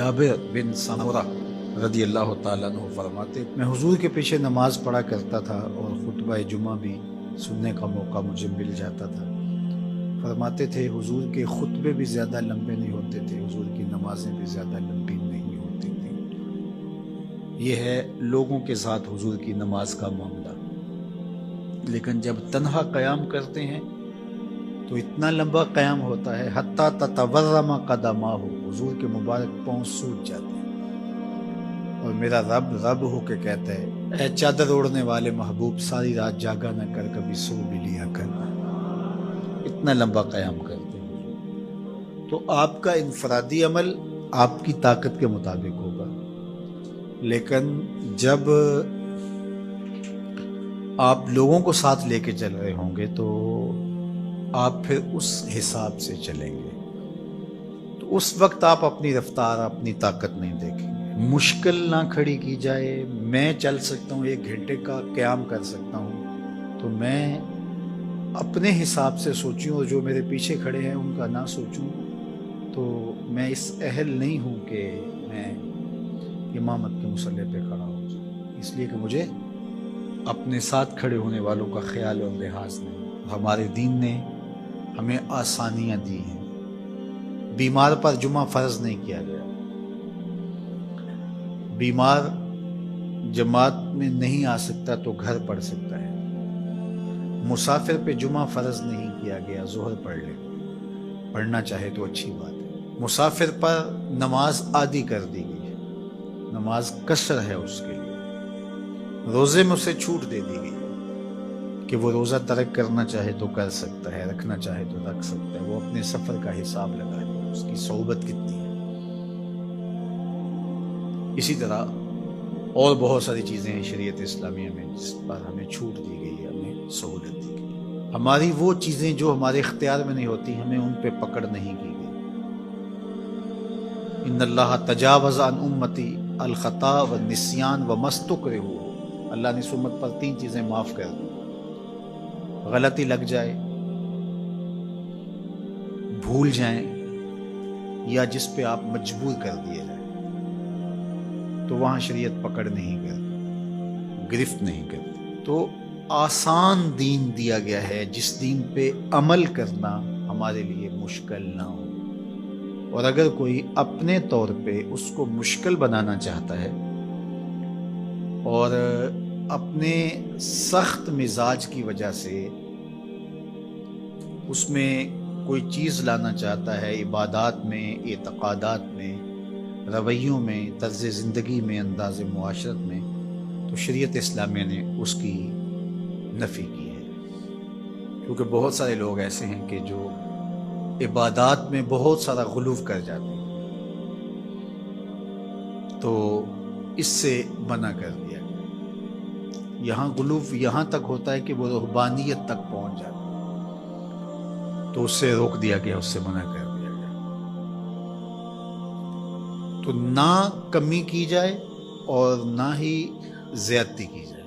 جابر بن سمرہ رضی اللہ تعالیٰ عنہ فرماتے، میں حضور کے پیچھے نماز پڑھا کرتا تھا اور خطبہ جمعہ بھی سننے کا موقع مجھے مل جاتا تھا۔ فرماتے تھے حضور کے خطبے بھی زیادہ لمبے نہیں ہوتے تھے، حضور کی نمازیں بھی زیادہ لمبی نہیں ہوتی تھیں۔ یہ ہے لوگوں کے ساتھ حضور کی نماز کا معاملہ، لیکن جب تنہا قیام کرتے ہیں تو اتنا لمبا قیام ہوتا ہے حتیٰ تتورم قدماہ، حضور کے مبارک پاؤں سوج جاتے ہیں اور میرا رب رب ہو کے کہتا ہے، اے چادر اوڑھنے والے محبوب، ساری رات جاگا نہ کر، کبھی سو بھی لیا کرنا۔ اتنا لمبا قیام کرتے ہیں۔ تو آپ کا انفرادی عمل آپ کی طاقت کے مطابق ہوگا، لیکن جب آپ لوگوں کو ساتھ لے کے چل رہے ہوں گے تو آپ پھر اس حساب سے چلیں گے، تو اس وقت آپ اپنی رفتار، اپنی طاقت نہیں دیکھیں گے۔ مشکل نہ کھڑی کی جائے، میں چل سکتا ہوں، 1 گھنٹے کا قیام کر سکتا ہوں، تو میں اپنے حساب سے سوچوں اور جو میرے پیچھے کھڑے ہیں ان کا نہ سوچوں، تو میں اس اہل نہیں ہوں کہ میں امامت کے مصلی پہ کھڑا ہوں جاؤں، اس لیے کہ مجھے اپنے ساتھ کھڑے ہونے والوں کا خیال اور لحاظ نہیں۔ ہمارے دین نے ہمیں آسانیاں دی ہیں۔ بیمار پر جمعہ فرض نہیں کیا گیا، بیمار جماعت میں نہیں آ سکتا تو گھر پڑھ سکتا ہے۔ مسافر پہ جمعہ فرض نہیں کیا گیا، ظہر پڑھ لے، پڑھنا چاہے تو اچھی بات ہے۔ مسافر پر نماز عادی کر دی گئی ہے، نماز قصر ہے اس کے لیے۔ روزے میں اسے چھوٹ دے دی گئی ہے کہ وہ روزہ ترک کرنا چاہے تو کر سکتا ہے، رکھنا چاہے تو رکھ سکتا ہے، وہ اپنے سفر کا حساب لگا لے، اس کی صحبت کتنی ہے۔ اسی طرح اور بہت ساری چیزیں ہیں شریعت اسلامیہ میں جس پر ہمیں چھوٹ دی گئی ہے، ہمیں سہولت دی گئی ہے۔ ہماری وہ چیزیں جو ہمارے اختیار میں نہیں ہوتی، ہمیں ان پہ پکڑ نہیں کی گئی۔ ان اللہ تجاوز عن امتی الخطا والنسیان وما استکرہوا، اللہ نے اس امت پر 3 چیزیں معاف کر دی: غلطی لگ جائے، بھول جائیں، یا جس پہ آپ مجبور کر دیے جائیں، تو وہاں شریعت پکڑ نہیں کرتی، گرفت نہیں کرتی۔ تو آسان دین دیا گیا ہے، جس دین پہ عمل کرنا ہمارے لیے مشکل نہ ہو، اور اگر کوئی اپنے طور پہ اس کو مشکل بنانا چاہتا ہے اور اپنے سخت مزاج کی وجہ سے اس میں کوئی چیز لانا چاہتا ہے، عبادات میں، اعتقادات میں، رویوں میں، طرز زندگی میں، انداز معاشرت میں، تو شریعت اسلامیہ نے اس کی نفی کی ہے۔ کیونکہ بہت سارے لوگ ایسے ہیں کہ جو عبادات میں بہت سارا غلو کر جاتے ہیں، تو اس سے منع کر دیا گیا۔ یہاں غلو یہاں تک ہوتا ہے کہ وہ رہبانیت تک پہنچ جاتا ہے، تو اس سے روک دیا گیا، اس سے منع کر دیا گیا۔ تو نہ کمی کی جائے اور نہ ہی زیادتی کی جائے۔